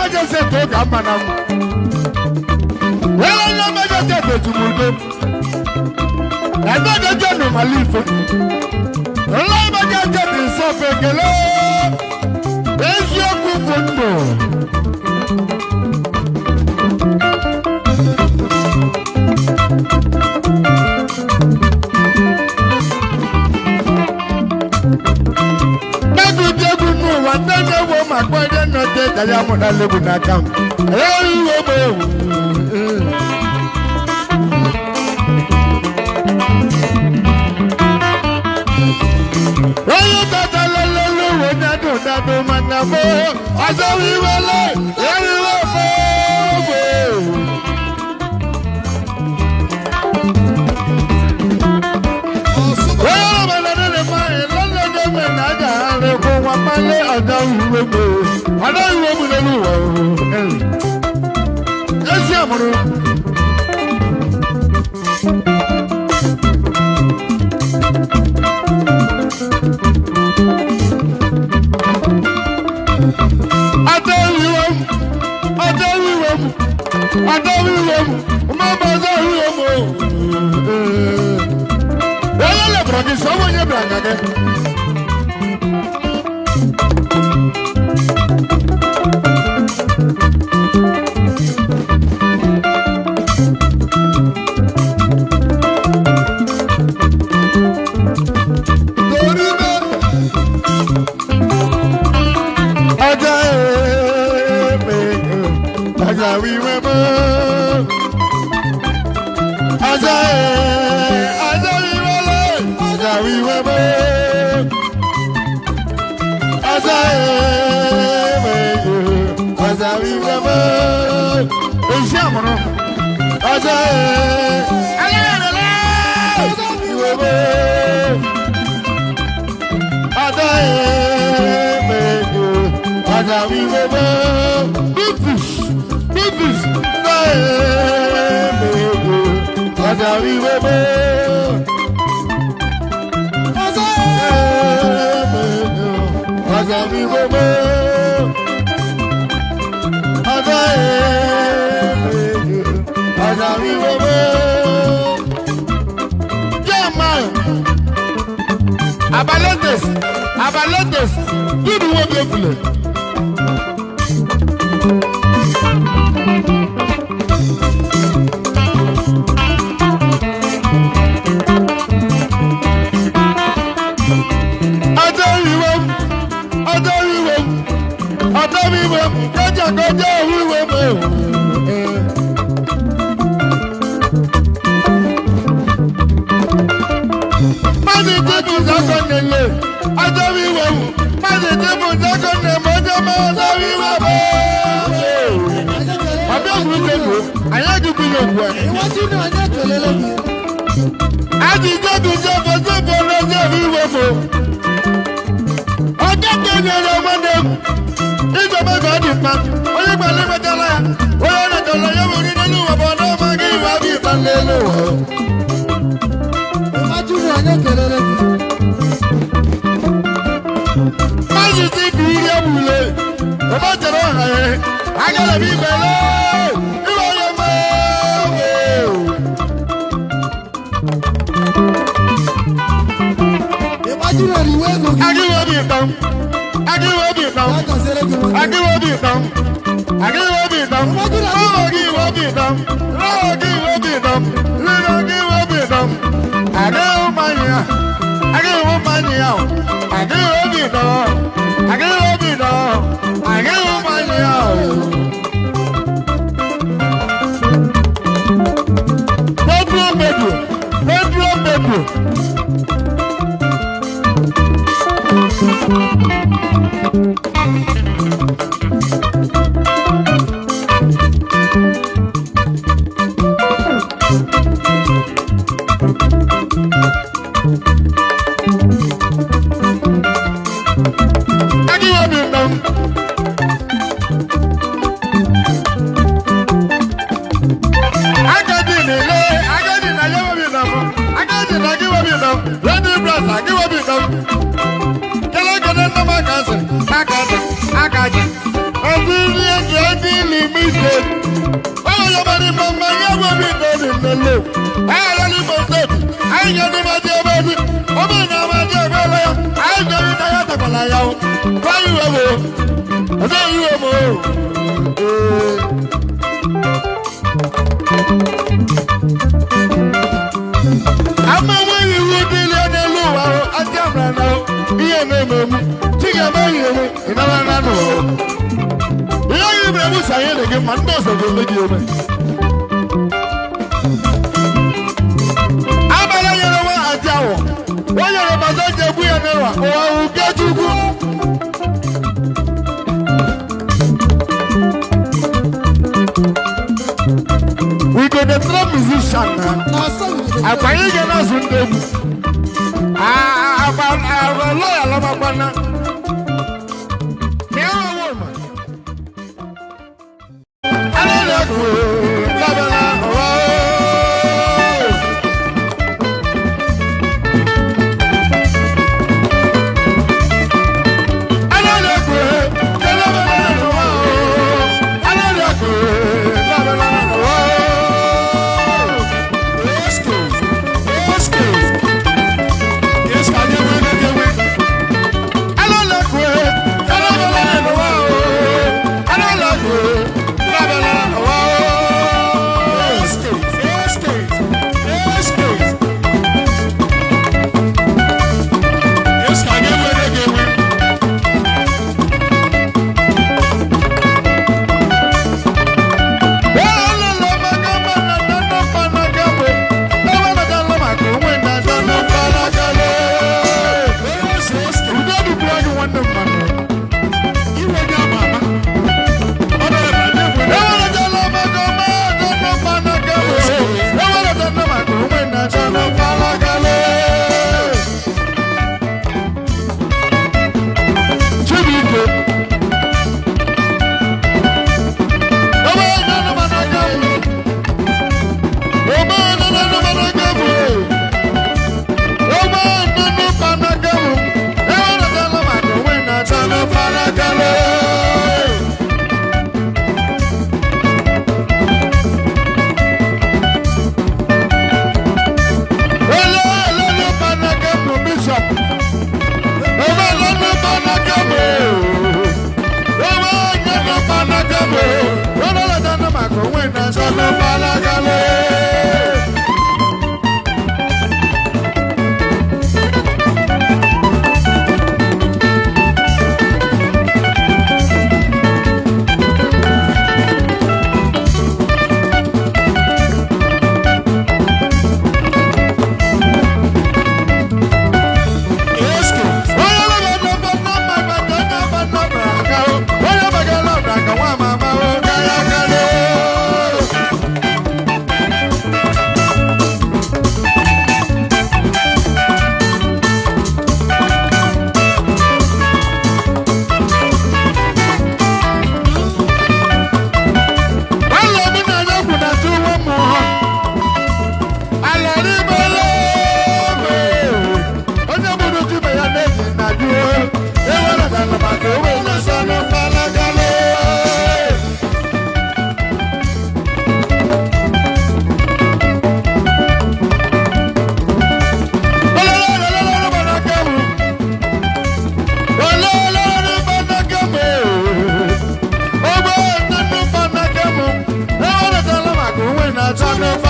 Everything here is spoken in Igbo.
emergency to Gamanam. Well, I never get to Mudo. I don't get no Malifa. I never get in Suffolk. There's your good. I am on a living account. I don't know. Yes, Abalotes, you do what you feel. I obi ndodi nnelo ayala ni mọtẹti ayé ni ma jẹ bẹẹbi omi ni a ma jẹ bẹẹlẹ ya ayé jẹbi na ya takwala ya o báyìí wẹ wo ọdẹ yìí wẹ mo amawo yi wo dili ọdẹ lu wa o ati amuna na o iye na eme mu chiga ma yi ewu ìnáwó náà nù o iye yi bẹrẹ mu sàyẹn nìkan ma n tọ́ sọ̀rọ̀ méjì o mẹ. wọ́n yọ̀rọ̀ bàtà jẹ búyẹ̀ mẹ́wàá òwò àwọn kẹ́tùkú. We go the drum musician na. Àgbáyé yẹn náà sùn dẹ́mu. Àgbà lọ́yà lọ́mọ gbaná. Ní àwọn ọmọ ọmọ. Alẹ́ lẹ́kọ̀ọ́ lábẹ́lá ọ̀wá. Turn up.